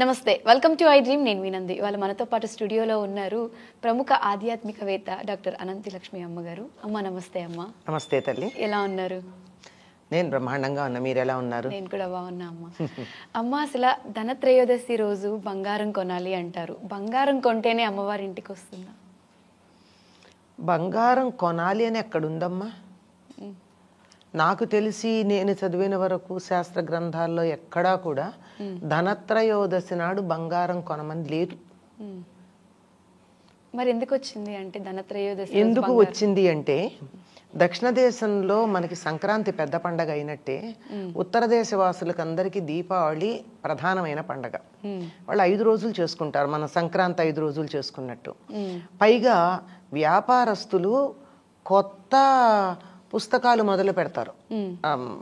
నమస్తే, welcome to I dream. నేను వినంది. ఇవాళ మనతో పాటు స్టూడియోలో ఉన్నారు ప్రముఖ ఆధ్యాత్మికవేత్త డాక్టర్ అనంతి లక్ష్మి అమ్మగారు. అమ్మ నమస్తే. అమ్మ నమస్తే తల్లి. ఎలా ఉన్నారు? నేను బ్రహ్మాండంగా ఉన్నా, మీరు ఎలా ఉన్నారు? నేను కూడా బాగున్నా అమ్మ. అమ్మ, అసలు ధనత్రయోదశి రోజు బంగారం కొనాలి అంటారు. బంగారం కొంటేనే అమ్మవారి ఇంటికి వస్తుందా? బంగారం కొనాలి అని ఎక్కడుందమ్మా? నాకు తెలిసి నేను చదివిన వరకు శాస్త్ర గ్రంథాల్లో ఎక్కడా కూడా ధనత్రయోదశి నాడు బంగారం కొనమని లేదు. మరి ఎందుకు వచ్చింది అంటే ధనత్రయోదశి ఎందుకు వచ్చింది అంటే, దక్షిణ దేశంలో మనకి సంక్రాంతి పెద్ద పండగ అయినట్టే ఉత్తర దేశ వాసులకు అందరికీ దీపావళి ప్రధానమైన పండగ. వాళ్ళు 5 రోజులు చేసుకుంటారు, మన సంక్రాంతి 5 రోజులు చేసుకున్నట్టు. పైగా వ్యాపారస్తులు కొత్త పుస్తకాలు మొదలు పెడతారు.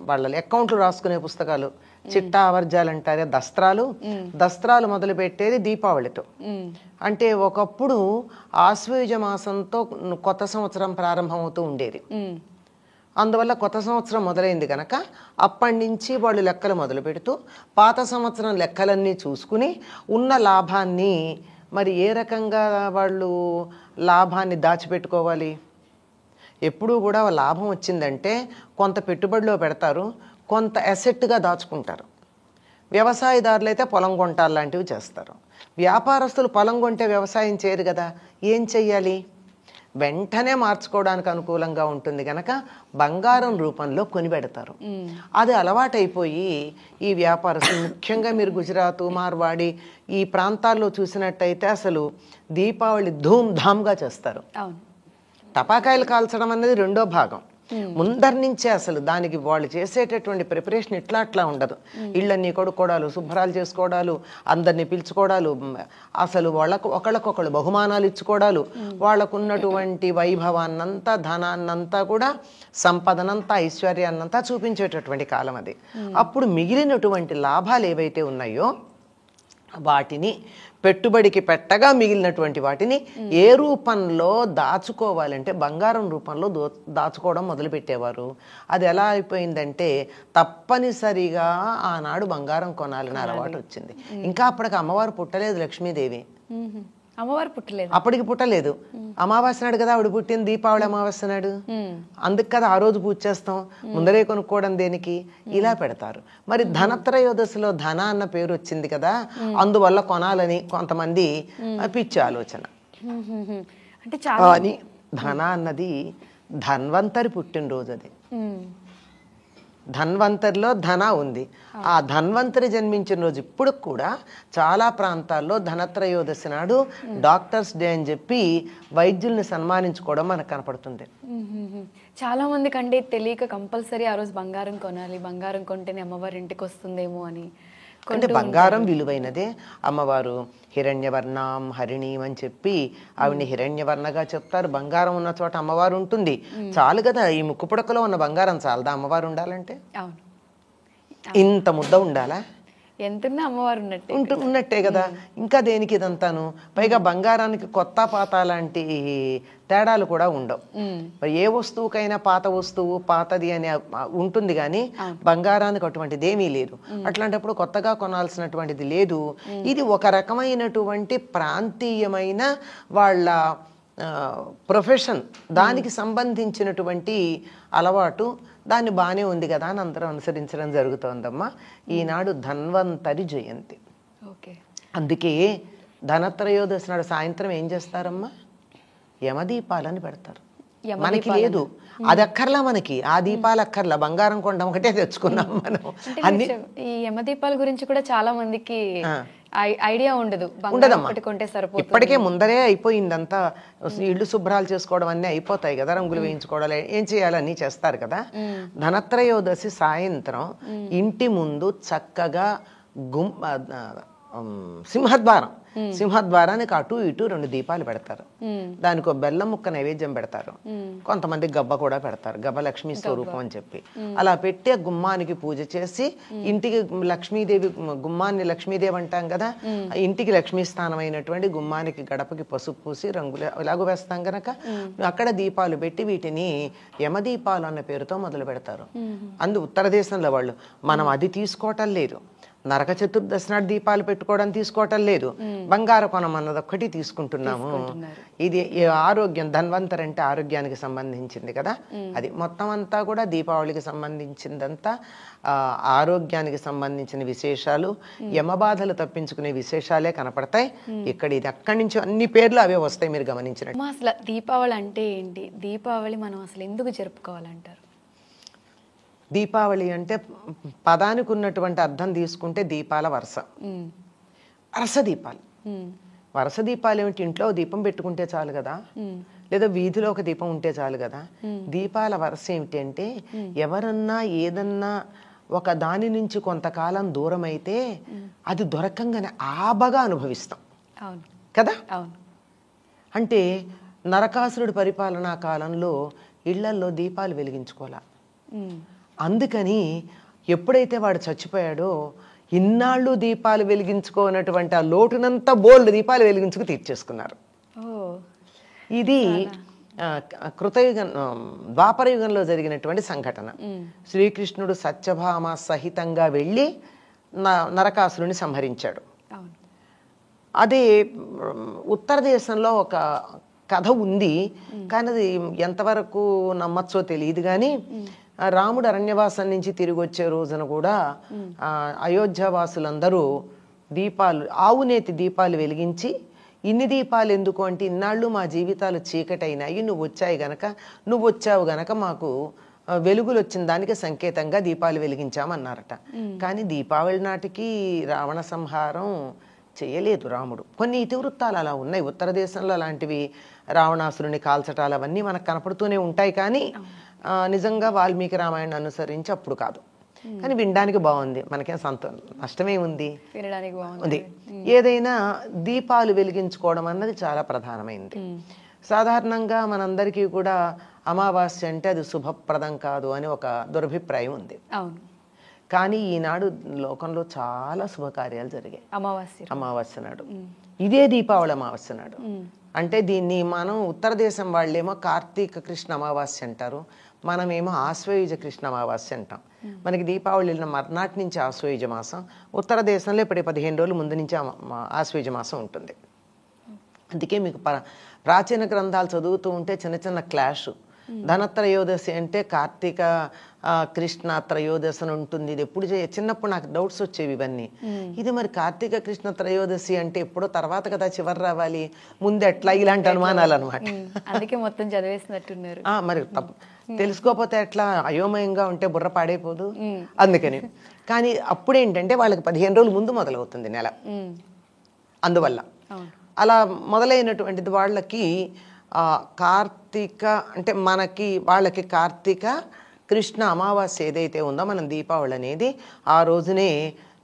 వాళ్ళ అకౌంట్లు రాసుకునే పుస్తకాలు, చిట్టా ఆవర్జాలు అంటారే, దస్త్రాలు మొదలు పెట్టేది దీపావళితో. అంటే ఒకప్పుడు ఆశ్వయుజ మాసంతో కొత్త సంవత్సరం ప్రారంభమవుతూ ఉండేది. అందువల్ల కొత్త సంవత్సరం మొదలైంది కనుక అప్పటి నుంచి వాళ్ళు లెక్కలు మొదలు పెడుతూ పాత సంవత్సరం లెక్కలన్నీ చూసుకుని ఉన్న లాభాన్ని మరి ఏ రకంగా వాళ్ళు లాభాన్ని దాచిపెట్టుకోవాలి. ఎప్పుడూ కూడా లాభం వచ్చిందంటే కొంత పెట్టుబడిలో పెడతారు, కొంత అసెట్గా దాచుకుంటారు. వ్యవసాయదారులు అయితే పొలం కొంటారు లాంటివి చేస్తారు. వ్యాపారస్తులు పొలం కొంటే వ్యవసాయం చేయరు కదా, ఏం చెయ్యాలి? వెంటనే మార్చుకోవడానికి అనుకూలంగా ఉంటుంది కనుక బంగారం రూపంలో కొనిపెడతారు. అది అలవాటైపోయి ఈ వ్యాపారస్తులు, ముఖ్యంగా మీరు గుజరాత్, మార్వాడి ఈ ప్రాంతాల్లో చూసినట్టయితే అసలు దీపావళి ధూమ్ధామ్గా చేస్తారు. టపాకాయలు కాల్చడం అనేది రెండో భాగం. ముందరి నుంచే అసలు దానికి వాళ్ళు చేసేటటువంటి ప్రిపరేషన్ అట్లా ఉండదు. ఇళ్ళన్నీ కొడుకోవడాలు, శుభ్రాలు చేసుకోవడాలు, అందరినీ పిలుచుకోవడాలు, అసలు ఒకళ్ళకొకళ్ళు బహుమానాలు ఇచ్చుకోవడాలు, వాళ్ళకున్నటువంటి వైభవాన్నంతా, ధనాన్నంతా కూడా, సంపదనంతా, ఐశ్వర్యాన్నంతా చూపించేటటువంటి కాలం అది. అప్పుడు మిగిలినటువంటి లాభాలు ఏవైతే ఉన్నాయో వాటిని పెట్టుబడికి పెట్టగా మిగిలినటువంటి వాటిని ఏ రూపంలో దాచుకోవాలంటే బంగారం రూపంలో దాచుకోవడం మొదలుపెట్టేవారు. అది ఎలా అయిపోయిందంటే తప్పనిసరిగా ఆనాడు బంగారం కొనాలని అలవాటు వచ్చింది. ఇంకా అప్పటికి అమ్మవారు పుట్టలేదు, లక్ష్మీదేవి అమ్మవారు పుట్టలేదు, అప్పటికి పుట్టలేదు. అమావాస్య నాడు కదా ఆవిడ పుట్టింది, దీపావళి అమావాస్య నాడు. అందుకు కదా ఆ రోజు పూజ చేస్తాం, ముందరే కొనుక్కోవడం దేనికి, ఇలా పెడతారు. మరి ధనత్రయోదశిలో ధన అన్న పేరు వచ్చింది కదా, అందువల్ల కొనాలని కొంతమంది పిచ్చి ఆలోచన. అంటే కానీ ధన అన్నది ధన్వంతరి పుట్టినరోజు. అది ధన్వంతరిలో ధన ఉంది. ఆ ధన్వంతరి జన్మించిన రోజు ఇప్పుడు కూడా చాలా ప్రాంతాల్లో ధనత్రయోదశి నాడు డాక్టర్స్ డే అని చెప్పి వైద్యుల్ని సన్మానించుకోవడం మనకు కనపడుతుంది. చాలా మంది కంటే తెలియక కంపల్సరీ ఆ రోజు బంగారం కొనాలి, బంగారం కొంటేనే అమ్మవారి ఇంటికి వస్తుందేమో అని. అంటే బంగారం విలువైనదే. అమ్మవారు హిరణ్యవర్ణం హరిణీం అని చెప్పి ఆవిడ్ని హిరణ్యవర్ణగా చెప్తారు. బంగారం ఉన్న చోట అమ్మవారు ఉంటుంది. చాలు కదా, ఈ ముక్కు పుడకలో ఉన్న బంగారం చాలదా అమ్మవారు ఉండాలంటే? ఇంత ముద్ద ఉండాలా? ఎంతున్నా అమ్మవారు ఉన్నట్టే కదా. ఇంకా దేనికి ఇదంతాను? పైగా బంగారానికి కొత్త పాత లాంటి తేడాలు కూడా ఉండవు. ఏ వస్తువుకైనా పాత వస్తువు పాతది అని ఉంటుంది, కానీ బంగారానికి అటువంటిది ఏమీ లేదు. అట్లాంటప్పుడు కొత్తగా కొనాల్సినటువంటిది లేదు. ఇది ఒక రకమైనటువంటి ప్రాంతీయమైన వాళ్ళ ప్రొఫెషన్, దానికి సంబంధించినటువంటి అలవాటు. దాన్ని బాగానే ఉంది కదా అని అందరం అనుసరించడం జరుగుతోందమ్మా. ఈనాడు ధన్వంతరి జయంతి. అందుకే ధనత్రయోదశి నాడు సాయంత్రం ఏం చేస్తారమ్మా? యమదీపాలని పెడతారు. మనకి లేదు, అది అక్కర్లా, మనకి ఆ దీపాలు అక్కర్లా, బంగారం కొండ ఒకటే తెచ్చుకున్నాం మనం. అన్ని ఈ యమదీపాల గురించి కూడా చాలా మందికి ఐడియా ఉండదమ్మా. ఇప్పటికే ముందరే అయిపోయిందంతా. ఇళ్ళు శుభ్రాలు చేసుకోవడం అన్నీ అయిపోతాయి కదా, రంగులు వేయించుకోవడాలు ఏం చేయాలని చేస్తారు కదా. ధనత్రయోదశి సాయంత్రం ఇంటి ముందు చక్కగా సింహద్వారానికి అటు ఇటు 2 దీపాలు పెడతారు. దానికి బెల్లం ముక్క నైవేద్యం పెడతారు. కొంతమంది గబ్బ కూడా పెడతారు, గబ్బ లక్ష్మీ స్వరూపం అని చెప్పి. అలా పెట్టి గుమ్మానికి పూజ చేసి ఇంటికి లక్ష్మీదేవి, గుమ్మాన్ని లక్ష్మీదేవి అంటాం కదా, ఇంటికి లక్ష్మీ స్థానం అయినటువంటి గుమ్మానికి గడపకి పసుపు పూసి రంగులు ఎలాగో వేస్తాం కనుక అక్కడ దీపాలు పెట్టి వీటిని యమదీపాలు అన్న పేరుతో మొదలు పెడతారు. ఉత్తర దేశంలో వాళ్ళు. మనం అది తీసుకోవటం లేదు. నరక చతుర్దశి నాడు దీపాలు పెట్టుకోవడం తీసుకోవటం లేదు, బంగారు కొనం అన్నది ఒక్కటి తీసుకుంటున్నాము. ఇది ఆరోగ్యం, ధన్వంతరి అంటే ఆరోగ్యానికి సంబంధించింది కదా, అది మొత్తం అంతా కూడా దీపావళికి సంబంధించిందంతా ఆరోగ్యానికి సంబంధించిన విశేషాలు, యమబాధలు తప్పించుకునే విశేషాలే కనపడతాయి ఇక్కడ. ఇది అక్కడి నుంచి అన్ని పేర్లు అవే వస్తాయి మీరు గమనించినట్టు. అసలు దీపావళి అంటే ఏంటి, దీపావళి మనం అసలు ఎందుకు జరుపుకోవాలంటారు? దీపావళి అంటే పదానికి ఉన్నటువంటి అర్థం తీసుకుంటే దీపాల వరుస, వరుస దీపాలు. వరుస దీపాలు ఏమిటి, ఇంట్లో దీపం పెట్టుకుంటే చాలు కదా, లేదా వీధిలో ఒక దీపం ఉంటే చాలు కదా. దీపాల వరుస ఏమిటి అంటే ఎవరన్నా ఏదన్నా ఒక దాని నుంచి కొంతకాలం దూరం అయితే అది దొరకంగానే ఆబగా అనుభవిస్తాం కదా. అంటే నరకాసురుడి పరిపాలనా కాలంలో ఇళ్లల్లో దీపాలు వెలిగించుకోవాలా. అందుకని ఎప్పుడైతే వాడు చచ్చిపోయాడో ఇన్నాళ్ళు దీపాలు వెలిగించుకోనటువంటి ఆ లోటునంతా బోల్డ్ దీపాలు వెలిగించుకు తీర్చేసుకున్నారు. ఇది కృతయుగం ద్వాపర యుగంలో జరిగినటువంటి సంఘటన. శ్రీకృష్ణుడు సత్యభామ సహితంగా వెళ్ళి నరకాసురుని సంహరించాడు. అదే ఉత్తర దేశంలో ఒక కథ ఉంది, కానీ అది ఎంతవరకు నమ్మచ్చో తెలియదు. కానీ రాముడు అరణ్యవాసం నుంచి తిరిగి వచ్చే రోజున కూడా అయోధ్యవాసులందరూ దీపాలు, ఆవునేతి దీపాలు వెలిగించి, ఇన్ని దీపాలు ఎందుకు అంటే ఇన్నాళ్ళు మా జీవితాలు చీకటైనాయి, నువ్వు వచ్చావు గనక మాకు వెలుగులు వచ్చిన దానికి సంకేతంగా దీపాలు వెలిగించామన్నారట. కానీ దీపావళి నాటికి రావణ సంహారం చేయలేదు రాముడు. కొన్ని ఇతివృత్తాలు అలా ఉన్నాయి ఉత్తర దేశంలో, అలాంటివి రావణాసురుని కాల్చటాలు అవన్నీ మనకు కనపడుతూనే ఉంటాయి. కానీ నిజంగా వాల్మీకి రామాయణం అనుసరించి అప్పుడు కాదు. కానీ వినడానికి బాగుంది, మనకేం నష్టమే ఉంది, ఉంది. ఏదైనా దీపాలు వెలిగించుకోవడం అన్నది చాలా ప్రధానమైంది. సాధారణంగా మనందరికీ కూడా అమావాస్య అంటే అది శుభప్రదం కాదు అని ఒక దురభిప్రాయం ఉంది. కానీ ఈనాడు లోకంలో చాలా శుభకార్యాలు జరిగాయి అమావాస్య నాడు. ఇదే దీపావళి అమావాస్య నాడు. అంటే దీన్ని మనం ఉత్తర దేశం వాళ్ళేమో కార్తీక కృష్ణ అమావాస్య అంటారు, మనమేమో ఆశ్వయుజ కృష్ణ అమావాస్య అంటాం. మనకి దీపావళి వెళ్ళిన మర్నాటి నుంచి ఆశ్వయుజ మాసం, ఉత్తర దేశంలో ఇప్పుడు 15 రోజుల ముందు నుంచి ఆశ్వయుజ మాసం ఉంటుంది. అందుకే మీకు ప్రాచీన గ్రంథాలు చదువుతూ ఉంటే చిన్న చిన్న క్లాష్. ధనత్రయోదశి అంటే కార్తీక కృష్ణ త్రయోదశి అని ఉంటుంది. ఇది ఎప్పుడు చిన్నప్పుడు నాకు డౌట్స్ వచ్చేవి ఇవన్నీ. ఇది మరి కార్తీక కృష్ణ త్రయోదశి అంటే ఎప్పుడో తర్వాత కదా చివరి రావాలి, ముందు ఎట్లా, ఇలాంటి అనుమానాలు అనమాట. అందుకే మొత్తం చదివేసినట్టున్నారు. మరి తెలుసుకోకపోతే ఎట్లా, అయోమయంగా ఉంటే బుర్ర పాడైపోదు, అందుకని. కానీ అప్పుడేంటంటే వాళ్ళకి 15 రోజుల ముందు మొదలవుతుంది నెల. అందువల్ల అలా మొదలైనటువంటిది వాళ్ళకి కార్తీక అంటే వాళ్ళకి కార్తీక కృష్ణ అమావాస్య ఏదైతే ఉందో, మనం దీపావళి అనేది ఆ రోజునే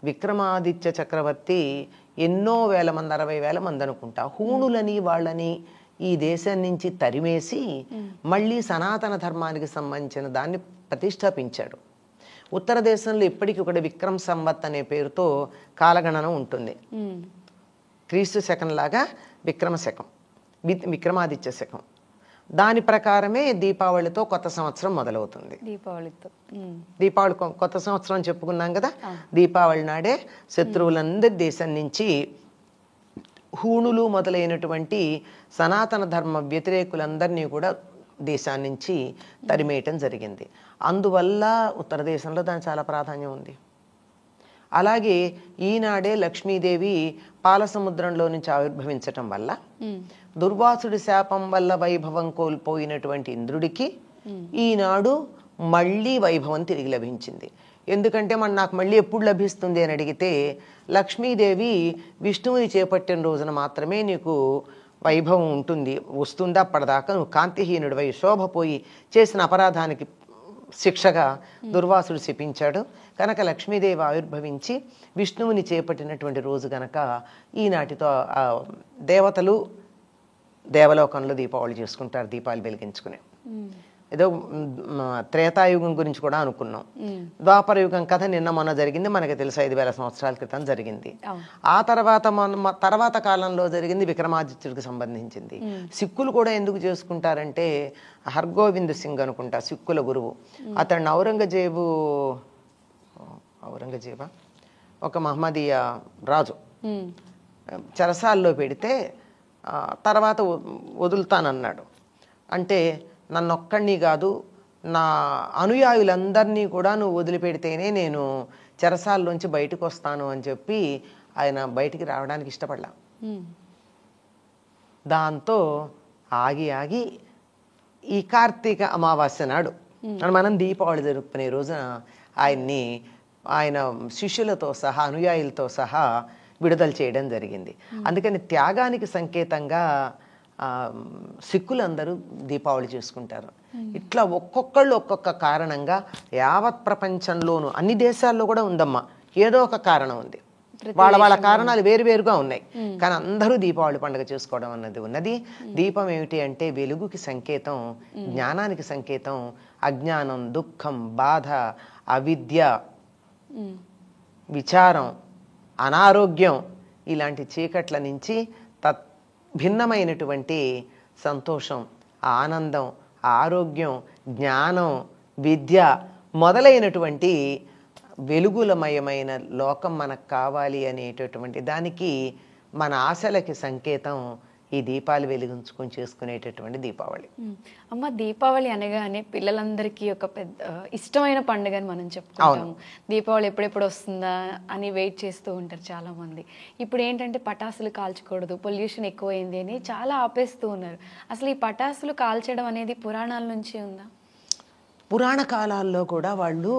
విక్రమాదిత్య చక్రవర్తి ఎన్నో వేల మంది, 60,000 మంది అనుకుంటా, హూణులని వాళ్ళని ఈ దేశం నుంచి తరిమేసి మళ్ళీ సనాతన ధర్మానికి సంబంధించిన దాన్ని ప్రతిష్టాపించాడు. ఉత్తర దేశంలో ఇప్పటికీ ఒకటి విక్రమ్ సంవత్ అనే పేరుతో కాలగణన ఉంటుంది. క్రీస్తు శకం లాగా విక్రమ శకం, విక్రమాదిత్య శకం. దాని ప్రకారమే దీపావళితో కొత్త సంవత్సరం మొదలవుతుంది. దీపావళి కొత్త సంవత్సరం చెప్పుకున్నాం కదా. దీపావళి నాడే శత్రువులందరి దేశం నుంచి, హూణులు మొదలైనటువంటి సనాతన ధర్మ వ్యతిరేకులందరినీ కూడా దేశాన్ని నుంచి తరిమేయటం జరిగింది. అందువల్ల ఉత్తర దేశంలో దాని చాలా ప్రాధాన్యం ఉంది. అలాగే ఈనాడే లక్ష్మీదేవి పాలసముద్రంలో నుంచి ఆవిర్భవించటం వల్ల దుర్వాసుడి శాపం వల్ల వైభవం కోల్పోయినటువంటి ఇంద్రుడికి ఈనాడు మళ్ళీ వైభవం తిరిగి లభించింది. ఎందుకంటే నాకు మళ్ళీ ఎప్పుడు లభిస్తుంది అని అడిగితే, లక్ష్మీదేవి విష్ణువుని చేపట్టిన రోజున మాత్రమే నీకు వైభవం వస్తుంది. అప్పటిదాకా నువ్వు కాంతిహీనుడివై శోభపోయి చేసిన అపరాధానికి శిక్షగా దుర్వాసుడు శపించాడు. కనుక లక్ష్మీదేవి ఆవిర్భవించి విష్ణువుని చేపట్టినటువంటి రోజు గనక ఈనాటితో దేవతలు దేవలోకంలో దీపావళి చేసుకుంటారు, దీపాలు వెలిగించుకుని. ఏదో త్రేతాయుగం గురించి కూడా అనుకున్నాం. ద్వాపర యుగం కథ నిన్న మొన్న జరిగింది, మనకి తెలుసు 5,000 సంవత్సరాల క్రితం జరిగింది. ఆ తర్వాత కాలంలో జరిగింది విక్రమాదిత్యుడికి సంబంధించింది. సిక్కులు కూడా ఎందుకు చేసుకుంటారంటే, హర్గోవింద్ సింగ్ అనుకుంటా సిక్కుల గురువు, అతన్ని ఒక మహమ్మదీయ రాజు ఉమ్, చెరసాల్లో పెడితే తర్వాత వదులుతానన్నాడు. అంటే నన్నొక్కడిని కాదు, నా అనుయాయులందరినీ కూడా నువ్వు వదిలిపెడితేనే నేను చెరసాల్లోంచి బయటకు వస్తాను అని చెప్పి ఆయన బయటికి రావడానికి ఇష్టపడలా. ఉమ్, దాంతో ఆగి ఆగి ఈ కార్తీక అమావాస్య నాడు మనం దీపావళి జరుపుకునే రోజున ఆయన శిష్యులతో సహా అనుయాయులతో సహా విడుదల చేయడం జరిగింది. అందుకని త్యాగానికి సంకేతంగా సిక్కులందరూ దీపావళి చేసుకుంటారు. ఇట్లా ఒక్కొక్కళ్ళు ఒక్కొక్క కారణంగా యావత్ ప్రపంచంలోనూ అన్ని దేశాల్లో కూడా ఉందమ్మా, ఏదో ఒక కారణం ఉంది. వాళ్ళ కారణాలు వేరువేరుగా ఉన్నాయి, కానీ అందరూ దీపావళి పండుగ చేసుకోవడం అన్నది ఉన్నది. దీపం ఏమిటి అంటే వెలుగుకి సంకేతం, జ్ఞానానికి సంకేతం. అజ్ఞానం, దుఃఖం, బాధ, అవిద్య, విచారం, అనారోగ్యం ఇలాంటి చీకట్ల నుంచి భిన్నమైనటువంటి సంతోషం, ఆనందం, ఆరోగ్యం, జ్ఞానం, విద్య మొదలైనటువంటి వెలుగులమయమైన లోకం మనకు కావాలి అనేటటువంటి దానికి మన ఆశలకి సంకేతం ఈ దీపాలు వెలిగించుకొని చేసుకునేటటువంటి దీపావళి. అమ్మ, దీపావళి అనగానే పిల్లలందరికీ ఒక పెద్ద ఇష్టమైన పండుగ అని మనం చెప్పుకుంటాము. దీపావళి ఎప్పుడెప్పుడు వస్తుందా అని వెయిట్ చేస్తూ ఉంటారు చాలా మంది. ఇప్పుడు ఏంటంటే పటాసులు కాల్చకూడదు, పొల్యూషన్ ఎక్కువైంది అని చాలా ఆపేస్తూ ఉన్నారు. అసలు ఈ పటాసులు కాల్చడం అనేది పురాణాల నుంచి ఉందా? పురాణ కాలాల్లో కూడా వాళ్ళు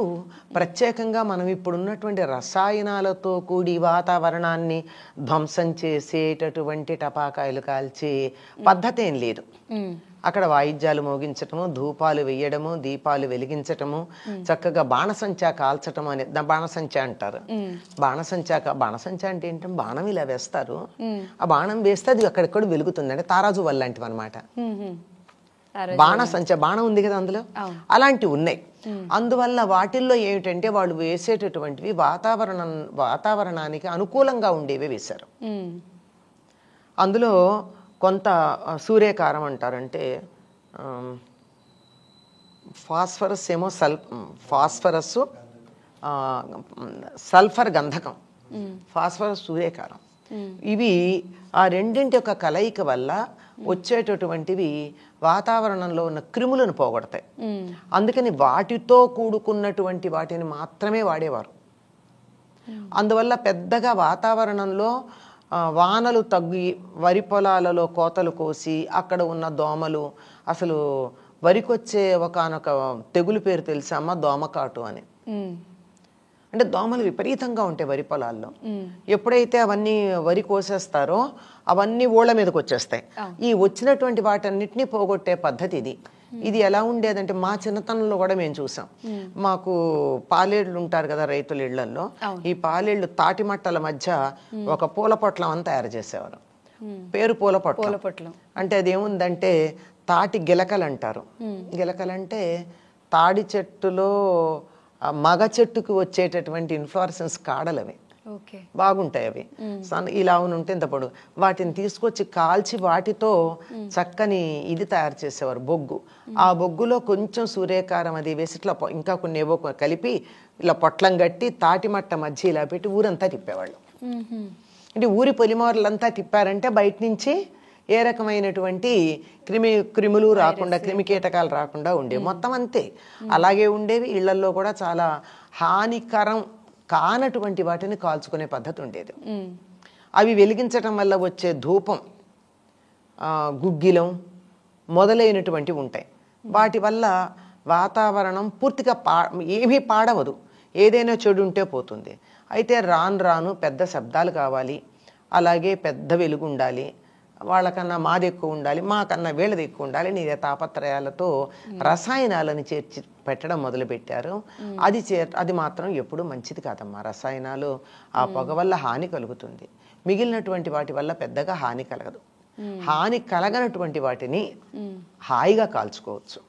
ప్రత్యేకంగా మనం ఇప్పుడున్నటువంటి రసాయనాలతో కూడి వాతావరణాన్ని ధ్వంసం చేసేటటువంటి టపాకాయలు కాల్చే పద్ధతి ఏం లేదు. అక్కడ వాయిద్యాలు మోగించటము, ధూపాలు వేయడము, దీపాలు వెలిగించటము, చక్కగా బాణసంచా కాల్చటం అనే బాణసంచా అంటారు. బాణసంచా అంటే ఏంటంటే బాణం ఇలా వేస్తారు, ఆ బాణం వేస్తే అది అక్కడెక్కడ వెలుగుతుంది. అంటే తారాజు వల్ల లాంటివి అనమాట. బాణం ఉంది కదా అందులో, అలాంటివి ఉన్నాయి. అందువల్ల వాటిల్లో ఏమిటంటే వాళ్ళు వేసేటటువంటివి వాతావరణానికి అనుకూలంగా ఉండేవి వేశారు. అందులో కొంత సూర్యకారం అంటారంటే ఫాస్ఫరస్ ఏమో ఫాస్ఫరస్, సల్ఫర్ గంధకం, ఫాస్ఫరస్ సూర్యకారం. ఇవి ఆ రెండింటి యొక్క కలయిక వల్ల వచ్చేటటువంటివి వాతావరణంలో ఉన్న క్రిములను పోగొడతాయి. అందుకని వాటితో కూడుకున్నటువంటి వాటిని మాత్రమే వాడేవారు. అందువల్ల పెద్దగా వాతావరణంలో వానలు తగ్గి వరి పొలాలలో కోతలు కోసి అక్కడ ఉన్న దోమలు, అసలు వరికొచ్చే ఒకనొక తెగులు పేరు తెలుసమ్మ, దోమకాటు అని. అంటే దోమలు విపరీతంగా ఉంటాయి వరి పొలాల్లో. ఎప్పుడైతే అవన్నీ వరి కోసేస్తారో అవన్నీ ఊళ్ళ మీదకి వచ్చేస్తాయి. ఈ వచ్చినటువంటి వాటన్నిటినీ పోగొట్టే పద్ధతి ఇది. ఇది ఎలా ఉండేదంటే మా చిన్నతనంలో కూడా మేము చూసాం. మాకు పాలేళ్ళు ఉంటారు కదా రైతుల ఇళ్లలో, ఈ పాలేళ్ళు తాటి మట్టల మధ్య ఒక పూల పొట్లం అని తయారు చేసేవారు. పేరు పూల పొట్లం. అంటే అదేముందంటే తాటి గిలకలు అంటారు. గిలకలంటే తాడి చెట్టులో మగ చెట్టుకు వచ్చేటటువంటి ఇన్ఫ్లోరసెన్స్ కాడలు అవి, బాగుంటాయి అవి. ఇలా ఉంటే ఇంత పొడుగు. వాటిని తీసుకొచ్చి కాల్చి వాటితో చక్కని ఇది తయారు చేసేవారు, బొగ్గు. ఆ బొగ్గులో కొంచెం సూర్యకారం అది వేసి ఇట్లా ఇంకా కొన్ని ఏవో కలిపి ఇలా పొట్లం కట్టి తాటి మట్ట మధ్య ఇలా పెట్టి ఊరంతా తిప్పేవాళ్ళు. అంటే ఊరి పొలిమోరలంతా తిప్పారంటే బయట నుంచి ఏ రకమైనటువంటి క్రిములు రాకుండా, క్రిమికీటకాలు రాకుండా ఉండేవి. మొత్తం అంతే అలాగే ఉండేవి. ఇళ్లలో కూడా చాలా హానికరం కానటువంటి వాటిని కాల్చుకునే పద్ధతి ఉండేది. అవి వెలిగించటం వల్ల వచ్చే ధూపం, గుగ్గిలం మొదలైనటువంటివి ఉంటాయి. వాటి వల్ల వాతావరణం పూర్తిగా ఏమీ పాడవదు, ఏదైనా చెడు ఉంటే పోతుంది. అయితే రాను రాను పెద్ద శబ్దాలు కావాలి, అలాగే పెద్ద వెలుగు ఉండాలి, వాళ్ళకన్నా మాది ఎక్కువ ఉండాలి, మాకన్నా వీళ్ళది ఎక్కువ ఉండాలి, నీ తాపత్రయాలతో రసాయనాలను చేర్చి పెట్టడం మొదలుపెట్టారు. అది మాత్రం ఎప్పుడూ మంచిది కాదమ్మా. రసాయనాలు ఆ పొగ వల్ల హాని కలుగుతుంది, మిగిలినటువంటి వాటి వల్ల పెద్దగా హాని కలగదు. హాని కలగనటువంటి వాటిని హాయిగా కాల్చుకోవచ్చు.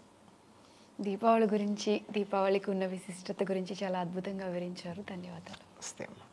దీపావళి గురించి, దీపావళికి ఉన్న విశిష్టత గురించి చాలా అద్భుతంగా వివరించారు. ధన్యవాదాలు. నమస్తే అమ్మా.